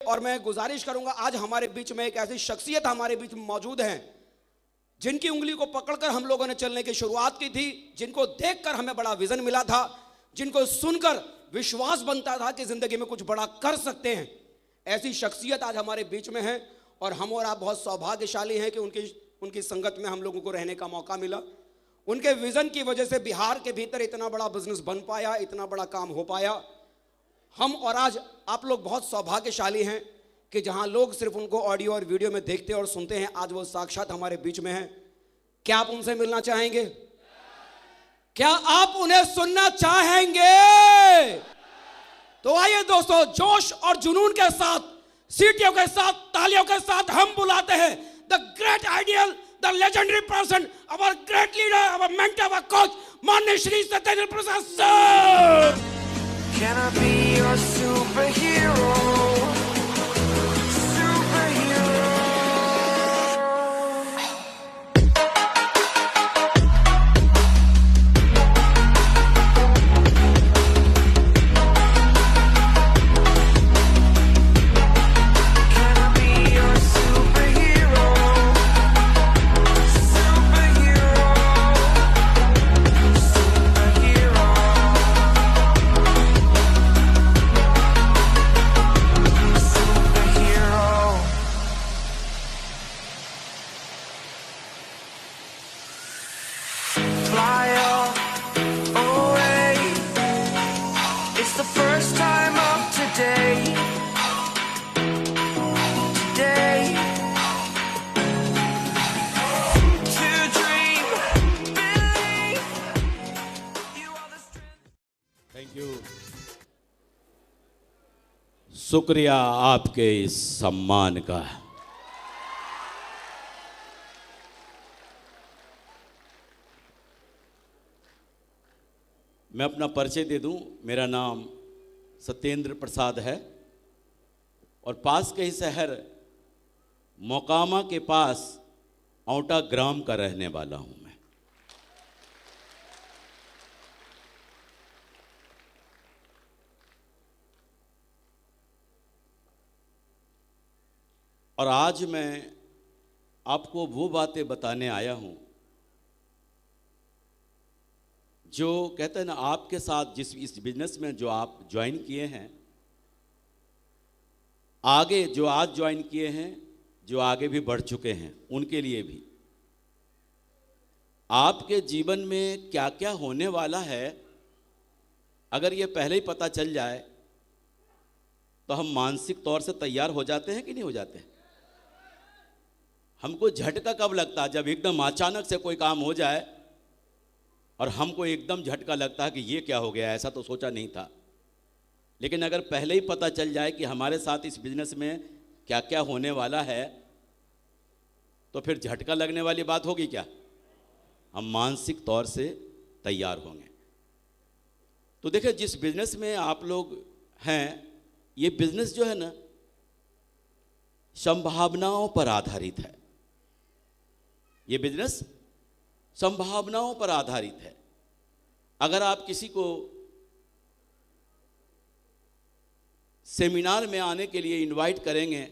और मैं गुजारिश करूंगा, आज हमारे बीच में एक ऐसी शख्सियत हमारे बीच में मौजूद हैं जिनकी उंगली को पकड़कर हम लोगों ने चलने की शुरुआत की थी, जिनको देखकर हमें बड़ा विजन मिला था, जिनको सुनकर विश्वास बनता था कि जिंदगी में कुछ बड़ा कर सकते हैं। ऐसी शख्सियत आज हमारे बीच में है और हम और आप बहुत सौभाग्यशाली हैं कि उनकी संगत में हम लोगों को रहने का मौका मिला। उनके विजन की वजह से बिहार के भीतर इतना बड़ा बिजनेस बन पाया, इतना बड़ा काम हो पाया। हम और आज आप लोग बहुत सौभाग्यशाली हैं कि जहां लोग सिर्फ उनको ऑडियो और वीडियो में देखते और सुनते हैं, आज वो साक्षात हमारे बीच में हैं। क्या आप उनसे मिलना चाहेंगे? क्या आप उन्हें सुनना चाहेंगे? तो आइए दोस्तों, जोश और जुनून के साथ, सीटियों के साथ, तालियों के साथ हम बुलाते हैं the great ideal, the legendary person, our great leader, our mentor, our coach, माननीय श्री सत्येंद्र प्रसाद sir. Can I be your superhero? शुक्रिया आपके इस सम्मान का। मैं अपना परिचय दे दूं, मेरा नाम सत्येंद्र प्रसाद है और पास के ही शहर मोकामा के पास औंटा ग्राम का रहने वाला हूं मैं। और आज मैं आपको वो बातें बताने आया हूं जो कहते हैं ना, आपके साथ इस बिजनेस में जो आप ज्वाइन किए हैं, आगे जो आज ज्वाइन किए हैं, जो आगे भी बढ़ चुके हैं, उनके लिए भी आपके जीवन में क्या क्या होने वाला है, अगर ये पहले ही पता चल जाए तो हम मानसिक तौर से तैयार हो जाते हैं कि नहीं हो जाते हैं? हमको झटका कब लगता है? जब एकदम अचानक से कोई काम हो जाए और हमको एकदम झटका लगता है कि ये क्या हो गया, ऐसा तो सोचा नहीं था। लेकिन अगर पहले ही पता चल जाए कि हमारे साथ इस बिजनेस में क्या क्या होने वाला है, तो फिर झटका लगने वाली बात होगी क्या? हम मानसिक तौर से तैयार होंगे। तो देखिए, जिस बिजनेस में आप लोग हैं, ये बिजनेस जो है ना, संभावनाओं पर आधारित है। ये बिजनेस संभावनाओं पर आधारित है। अगर आप किसी को सेमिनार में आने के लिए इनवाइट करेंगे,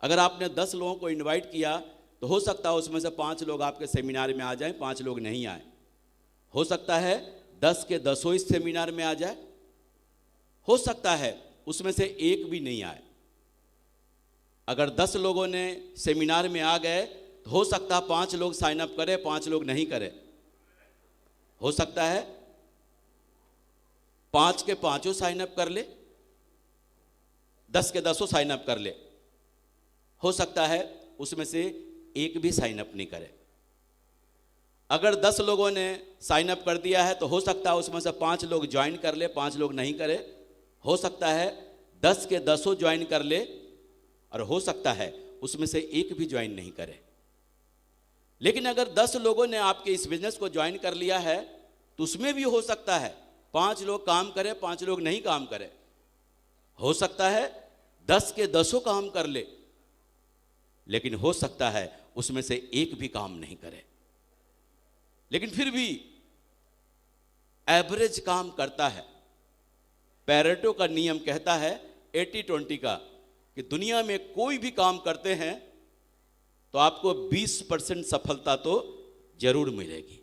अगर आपने 10 लोगों को इनवाइट किया तो हो सकता है उसमें से 5 लोग आपके सेमिनार में आ जाएं, 5 लोग नहीं आए। हो सकता है 10 के 10 इस सेमिनार में आ जाए, हो सकता है उसमें से एक भी नहीं आए। अगर 10 लोगों ने सेमिनार में आ गए तो हो सकता है 5 लोग साइन अप करें, 5 लोग नहीं करें। हो सकता है 5 के 5 साइन अप कर ले, 10 के 10 साइन अप कर ले। हो सकता है उसमें से एक भी साइन अप नहीं करे। अगर 10 लोगों ने साइन अप कर दिया है तो हो सकता है उसमें से 5 लोग ज्वाइन कर ले, 5 लोग नहीं करे। हो सकता है 10 के 10 ज्वाइन कर ले और हो सकता है उसमें से एक भी ज्वाइन नहीं करे। लेकिन अगर 10 लोगों ने आपके इस बिजनेस को ज्वाइन कर लिया है तो उसमें भी हो सकता है 5 लोग काम करें, 5 लोग नहीं काम करें। हो सकता है 10 के 10 काम कर ले, लेकिन हो सकता है उसमें से एक भी काम नहीं करे। लेकिन फिर भी एवरेज काम करता है। पैरेटो का नियम कहता है 80-20 का, कि दुनिया में कोई भी काम करते हैं तो आपको 20% सफलता तो जरूर मिलेगी,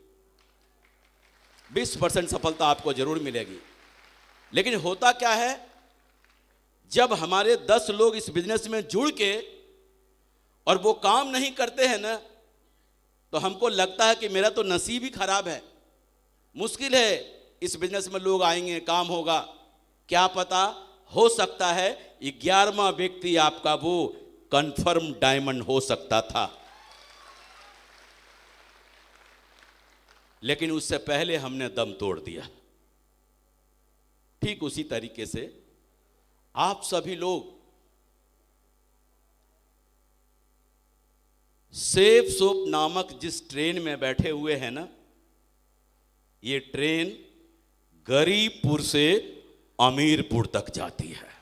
20% सफलता आपको जरूर मिलेगी। लेकिन होता क्या है, जब हमारे 10 लोग इस बिजनेस में जुड़ के और वो काम नहीं करते हैं ना, तो हमको लगता है कि मेरा तो नसीब ही खराब है, मुश्किल है इस बिजनेस में लोग आएंगे, काम होगा। क्या पता, हो सकता है 11वां व्यक्ति आपका वो कंफर्म डायमंड हो सकता था, लेकिन उससे पहले हमने दम तोड़ दिया। ठीक उसी तरीके से आप सभी लोग सेफ सोप नामक जिस ट्रेन में बैठे हुए हैं ना, ये ट्रेन गरीबपुर से अमीरपुर तक जाती है।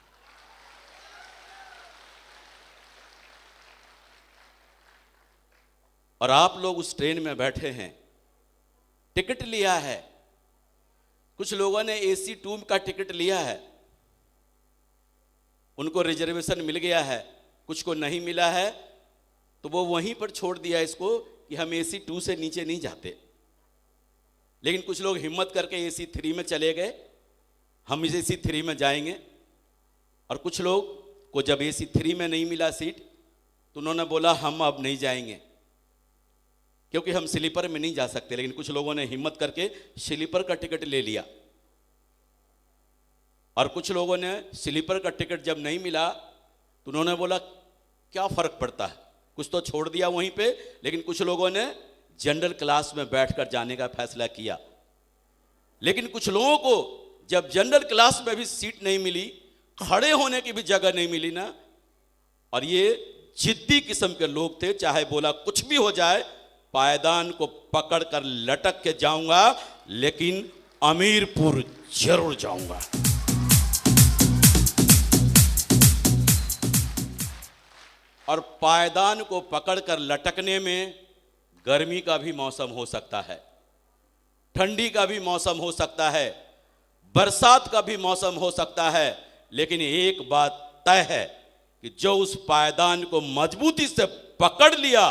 और आप लोग उस ट्रेन में बैठे हैं, टिकट लिया है, कुछ लोगों ने AC 2 का टिकट लिया है, उनको रिजर्वेशन मिल गया है, कुछ को नहीं मिला है, तो वो वहीं पर छोड़ दिया इसको कि हम AC 2 से नीचे नहीं जाते। लेकिन कुछ लोग हिम्मत करके AC 3 में चले गए, हम इस AC 3 में जाएंगे। और कुछ लोग को जब AC 3 में नहीं मिला सीट, तो उन्होंने बोला हम अब नहीं जाएंगे, क्योंकि हम स्लीपर में नहीं जा सकते। लेकिन कुछ लोगों ने हिम्मत करके स्लीपर का टिकट ले लिया, और कुछ लोगों ने स्लीपर का टिकट जब नहीं मिला तो उन्होंने बोला क्या फर्क पड़ता है, कुछ तो छोड़ दिया वहीं पे। लेकिन कुछ लोगों ने जनरल क्लास में बैठकर जाने का फैसला किया। लेकिन कुछ लोगों को जब जनरल क्लास में भी सीट नहीं मिली, खड़े होने की भी जगह नहीं मिली ना, और ये जिद्दी किस्म के लोग थे, चाहे बोला कुछ भी हो जाए, पायदान को पकड़कर लटक के जाऊंगा, लेकिन अमीरपुर जरूर जाऊंगा। और पायदान को पकड़कर लटकने में गर्मी का भी मौसम हो सकता है, ठंडी का भी मौसम हो सकता है, बरसात का भी मौसम हो सकता है। लेकिन एक बात तय है कि जो उस पायदान को मजबूती से पकड़ लिया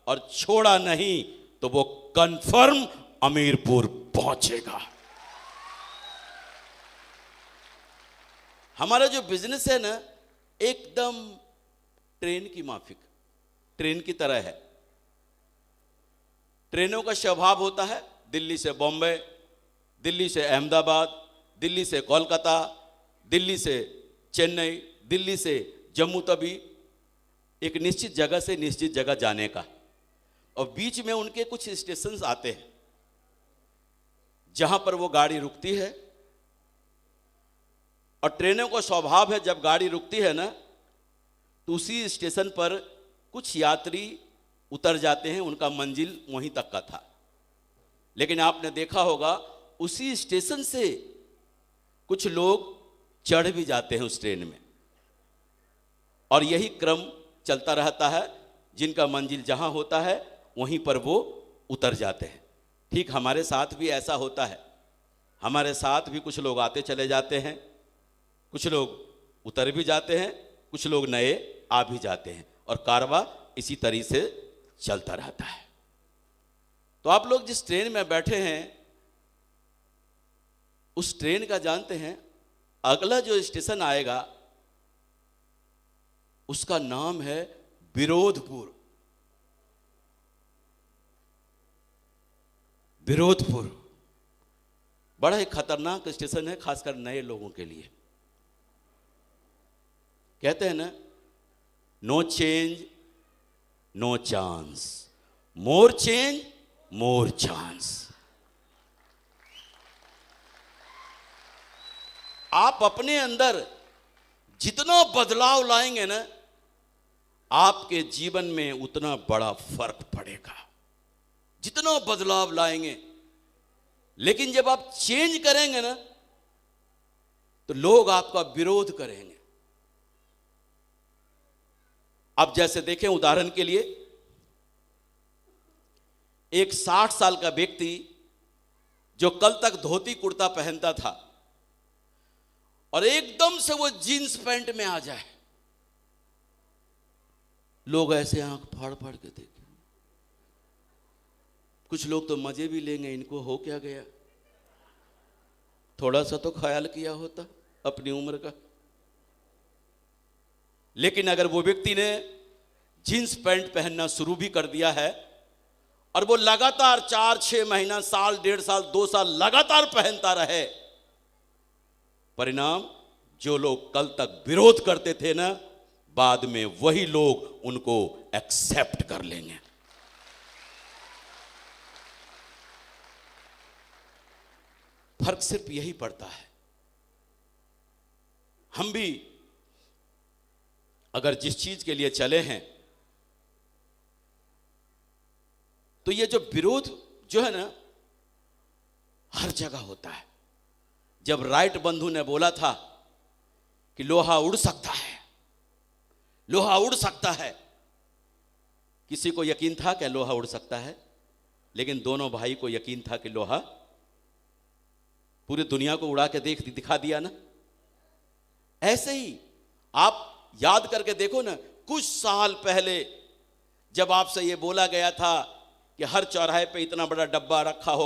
और छोड़ा नहीं, तो वो कंफर्म अमीरपुर पहुंचेगा। हमारा जो बिजनेस है ना, एकदम ट्रेन की माफिक, ट्रेन की तरह है। ट्रेनों का स्वभाव होता है दिल्ली से बॉम्बे, दिल्ली से अहमदाबाद, दिल्ली से कोलकाता, दिल्ली से चेन्नई, दिल्ली से जम्मू तवी, एक निश्चित जगह से निश्चित जगह जाने का। और बीच में उनके कुछ स्टेशंस आते हैं जहां पर वो गाड़ी रुकती है। और ट्रेनों का स्वभाव है, जब गाड़ी रुकती है ना, तो उसी स्टेशन पर कुछ यात्री उतर जाते हैं, उनका मंजिल वहीं तक का था। लेकिन आपने देखा होगा उसी स्टेशन से कुछ लोग चढ़ भी जाते हैं उस ट्रेन में, और यही क्रम चलता रहता है। जिनका मंजिल जहां होता है वहीं पर वो उतर जाते हैं। ठीक हमारे साथ भी ऐसा होता है, हमारे साथ भी कुछ लोग आते चले जाते हैं, कुछ लोग उतर भी जाते हैं, कुछ लोग नए आ भी जाते हैं, और कारवां इसी तरीके से चलता रहता है। तो आप लोग जिस ट्रेन में बैठे हैं, उस ट्रेन का जानते हैं अगला जो स्टेशन आएगा उसका नाम है विरोधपुर। विरोधपुर बड़ा ही खतरनाक स्टेशन है, खासकर नए लोगों के लिए। कहते हैं ना, नो चेंज नो चांस, मोर चेंज मोर चांस। आप अपने अंदर जितना बदलाव लाएंगे ना, आपके जीवन में उतना बड़ा फर्क पड़ेगा, जितना बदलाव लाएंगे। लेकिन जब आप चेंज करेंगे ना, तो लोग आपका विरोध करेंगे। अब जैसे देखें उदाहरण के लिए, एक 60 साल का व्यक्ति जो कल तक धोती कुर्ता पहनता था और एकदम से वो जीन्स पैंट में आ जाए, लोग ऐसे आंख फाड़ फाड़ के देखे। कुछ लोग तो मजे भी लेंगे, इनको हो क्या गया, थोड़ा सा तो ख्याल किया होता अपनी उम्र का। लेकिन अगर वो व्यक्ति ने जींस पैंट पहनना शुरू भी कर दिया है और वो लगातार 4-6 महीना, साल, 1.5 साल, 2 साल लगातार पहनता रहे, परिणाम जो लोग कल तक विरोध करते थे ना, बाद में वही लोग उनको एक्सेप्ट कर लेंगे। फर्क सिर्फ यही पड़ता है। हम भी अगर जिस चीज के लिए चले हैं, तो ये जो विरोध जो है ना, हर जगह होता है। जब राइट बंधु ने बोला था कि लोहा उड़ सकता है, लोहा उड़ सकता है, किसी को यकीन था क्या लोहा उड़ सकता है? लेकिन दोनों भाई को यकीन था कि लोहा पूरी दुनिया को उड़ा के दिखा दिया ना। ऐसे ही आप याद करके देखो ना, कुछ साल पहले जब आपसे ये बोला गया था कि हर चौराहे पे इतना बड़ा डब्बा रखा हो